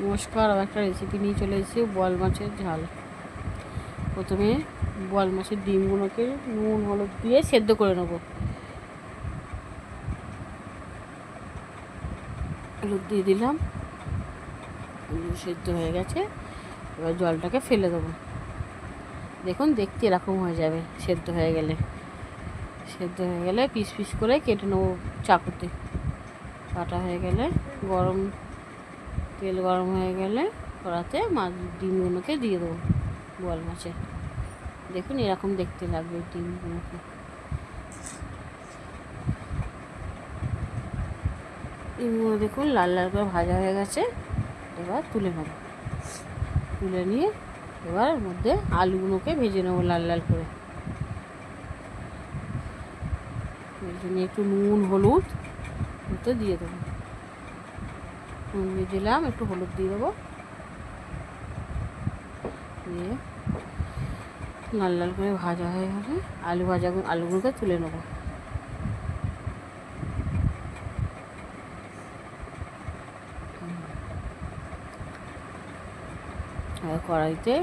নমস্কার, আবার একটা রেসিপি নিয়ে চলে এসেছি বোয়াল মাছের ঝাল। প্রথমে বোয়াল মাছের ডিমগুলোকে নুন হলুদ দিয়ে সেদ্ধ করে নেবো। হলুদ দিয়ে দিলাম, সেদ্ধ হয়ে গেছে। এবার জলটাকে ফেলে দেবো। দেখুন দেখতে এরকম হয়ে যাবে সেদ্ধ হয়ে গেলে। সেদ্ধ হয়ে গেলে পিস পিস করে কেটে নেবো চাকুতে। কাটা হয়ে গেলে তেল গরম হয়ে গেলে কড়াতে মাছ ডিমগুলোকে দিয়ে দেবো। বোয়াল মাছের দেখুন এরকম দেখতে লাগবে ডিমগুলোকে। ডিমগুলো দেখুন লাল লাল করে ভাজা হয়ে গেছে। এবার তুলে নেব। তুলে নিয়ে এবার ওর মধ্যে আলুগুলোকে ভেজে নেবো লাল লাল করে। ভেজে নিয়ে একটু নুন হলুদ ওতে দিয়ে দেবো। নুন দিয়ে দিলাম, একটু হলুদ দিয়ে দেবো। দিয়ে লাল লাল করে ভাজা হয়ে গেলে আলুগুলোকে তুলে নেবো। আর কড়াইতে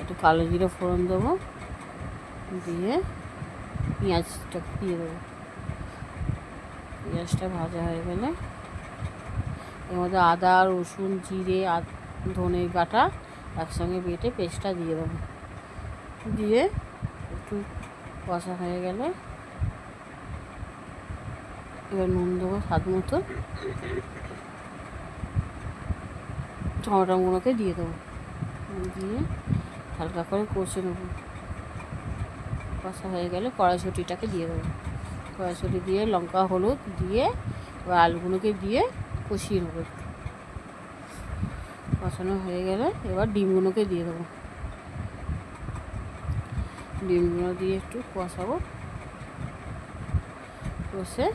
একটু কালো জিরে ফোড়ন দেবো, দিয়ে পেঁয়াজটা দিয়ে দেবো। পেঁয়াজটা ভাজা হয়ে গেলে এর মধ্যে আদা রসুন জিরে ধনে বাটা একসঙ্গে বেটে পেস্টটা দিয়ে দেবো। দিয়ে একটু কষা হয়ে গেলে এবার নুন দেবো স্বাদ মতো। টমেটোগুলোকে দিয়ে দেবো, দিয়ে হালকা করে কষে নেবো। কষা হয়ে গেলে কড়াইশুঁটিটাকে দিয়ে দেবো। কড়াইশুঁটি দিয়ে লঙ্কা হলুদ দিয়ে এবার আলুগুলোকে দিয়ে কষিয়ে নেবো। কষানো হয়ে গেলে এবার ডিমগুলোকে দিয়ে দেবো। ডিমগুলো দিয়ে একটু কষাবো। কষে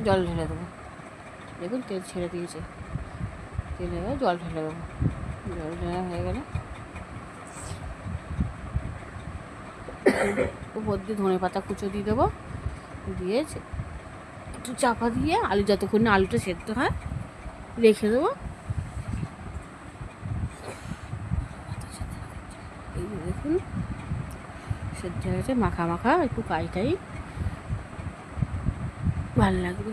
জল ঢেলে দেবো। দেখুন তেল ছেড়ে দিয়েছে। তেলে এবার জল ঢেলে দেবো। জল ঢেলা হয়ে গেলে উপর দিয়ে ধনে পাতা কুচো দিয়ে দেবো। দিয়ে একটু চাপা দিয়ে আলু যতক্ষণ না আলুটা সেদ্ধ হয় রেখে দেবো। এই দেখুন সেদ্ধ হয়ে গেছে, মাখা মাখা একটু কাইটাই ভালো লাগবে।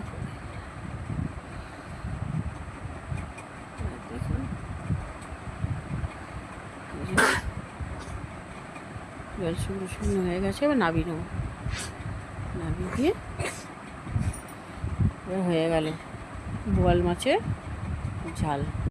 দেখুন জল শুকনো শুকনো হয়ে গেছে। এবার নামিয়ে নেবো। নামিয়ে দিয়ে হয়ে গেল বোয়াল মাছের ঝাল।